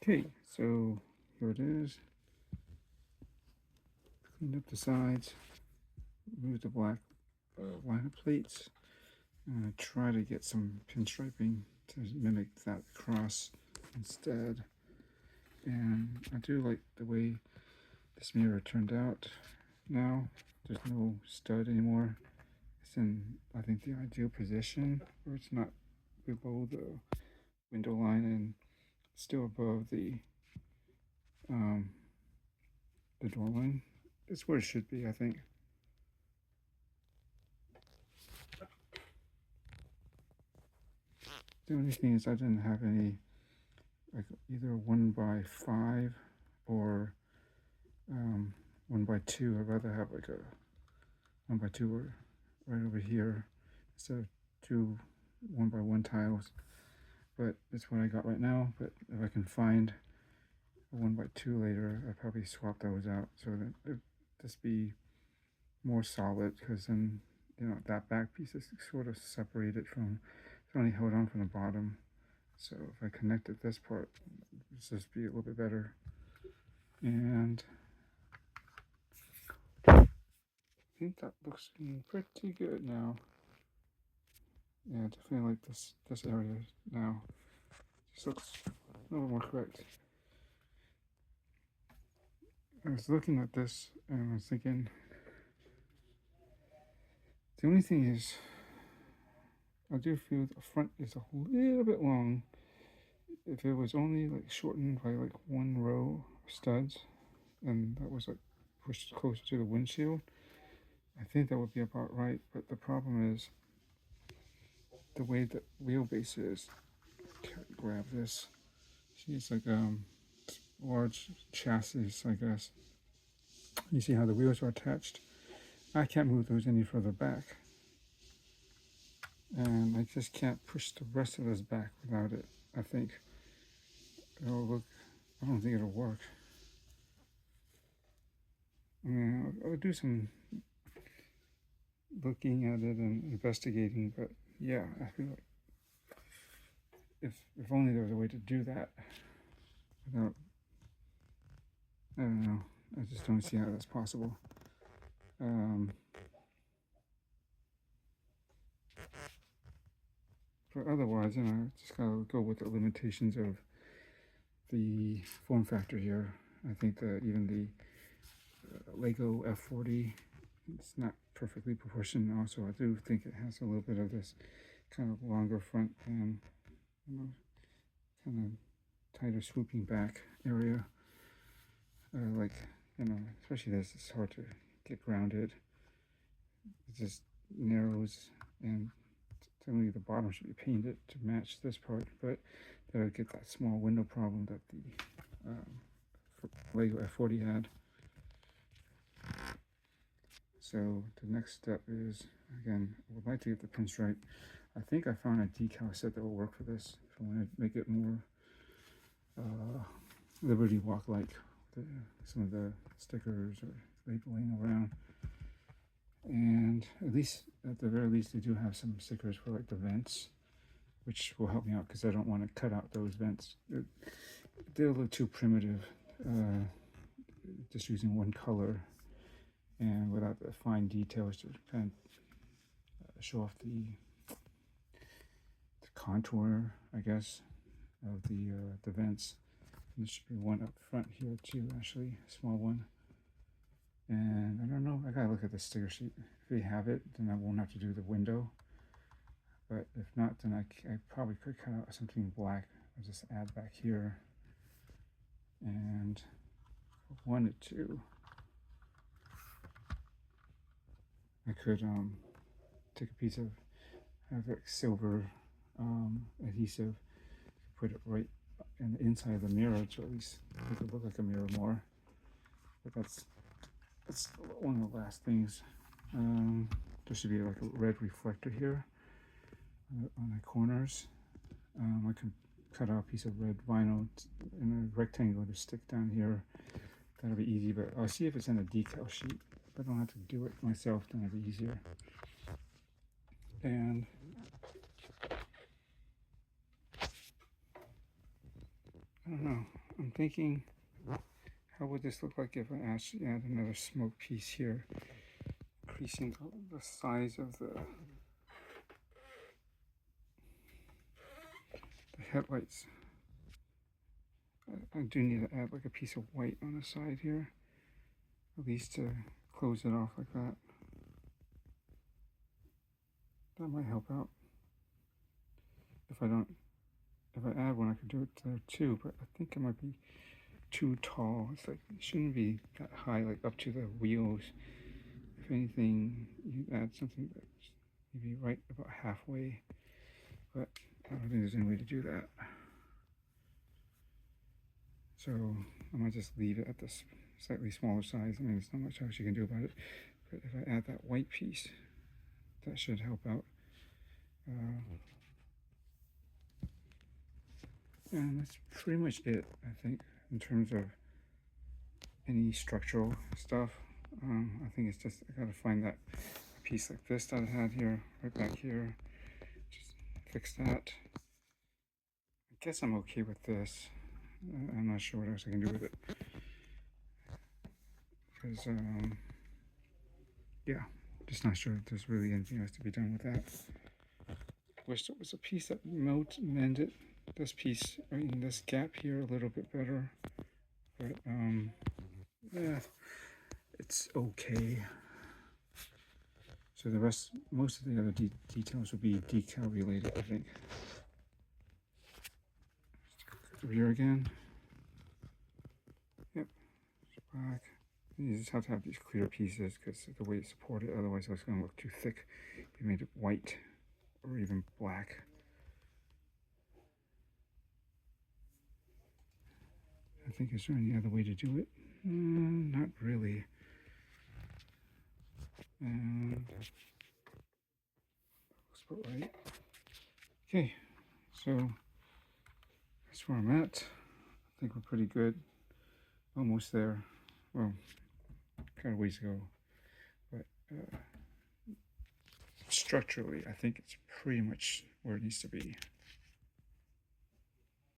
Okay, so here it is. Cleaned up the sides, remove the black liner plates, and try to get some pinstriping to mimic that cross instead. And I do like the way this mirror turned out now. There's no stud anymore. It's in, I think, the ideal position where it's not below the window line and still above um, the door line. It's where it should be, I think. The only thing is I didn't have any, like either 1x5 or 1x2. I'd rather have like a 1x2 right over here instead of two 1x1 tiles. But that's what I got right now. But if I can find a 1x2 later, I'll probably swap those out so that it just be more solid, because then, you know, that back piece is sort of separated from, it's only held on from the bottom. So if I connected this part, it's just be a little bit better. And I think that looks pretty good now. Yeah, definitely like this area now. This looks a little more correct. I was looking at this and I was thinking, the only thing is, I do feel the front is a little bit long. If it was only like shortened by like one row of studs, and that was like pushed closer to the windshield, I think that would be about right. But the problem is the way the wheelbase is. Can't grab this. See, it's like large chassis, I guess. You see how the wheels are attached? I can't move those any further back. And I just can't push the rest of this back without it. I think it'll look, I don't think it'll work. Yeah, I'll do some looking at it and investigating, but yeah, I feel like if only there was a way to do that without, I don't know, I just don't see how that's possible. But otherwise, you know, just gotta go with the limitations of the form factor here. I think that even the Lego F40, it's not perfectly proportioned. Also, I do think it has a little bit of this kind of longer front and, you know, kind of tighter swooping back area. Like, you know, especially this, it's hard to get grounded. It just narrows, and certainly the bottom should be painted to match this part, but that would get that small window problem that the Lego F40 had. So the next step is, again, I would like to get the pinstripe. I think I found a decal set that will work for this. If I want to make it more Liberty Walk-like, some of the stickers or labeling around. And at the very least, they do have some stickers for like the vents, which will help me out because I don't want to cut out those vents. They're a little too primitive, just using one color and without the fine details to kind of show off the contour, I guess, of the vents. And there should be one up front here too, actually, a small one. And I don't know, I gotta look at the sticker sheet. If they have it, then I won't have to do the window. But if not, then I probably could cut out something black. I'll just add back here. And if I wanted to, I could take a piece of like silver adhesive, put it right in the inside of the mirror to at least make it look like a mirror more. But that's one of the last things. There should be like a red reflector here on the corners. I can cut out a piece of red vinyl in a rectangle to stick down here. That'll be easy, but I'll see if it's in a decal sheet. If I don't have to do it myself, then it'll be easier. And I don't know. I'm thinking, how would this look like if I actually add another smoke piece here, increasing the size of the headlights. I do need to add like a piece of white on the side here, at least to close it off like that. That might help out. If I add one, I could do it there too, but I think it might be too tall. It's like, it shouldn't be that high, like up to the wheels. If anything, you add something that's maybe right about halfway, but I don't think there's any way to do that. So I might just leave it at this slightly smaller size. I mean, there's not much else you can do about it, but if I add that white piece, that should help out. And that's pretty much it, I think, in terms of any structural stuff. I think it's just, I gotta find that piece like this that I had here, right back here. Just fix that. I guess I'm okay with this. I'm not sure what else I can do with it. Because, yeah, just not sure if there's really anything else to be done with that. Wish there was a piece that mended this piece, I mean this gap here a little bit better, but yeah, it's okay. So the rest, most of the other details will be decal related, I think. The rear again. Yep, it's black. You just have to have these clear pieces because the way it's supported, otherwise it's going to look too thick. You made it white or even black. I think, is there any other way to do it? Not really. And looks about right. Okay, so that's where I'm at. I think we're pretty good. Almost there. Well, kind of ways to go. But structurally, I think it's pretty much where it needs to be.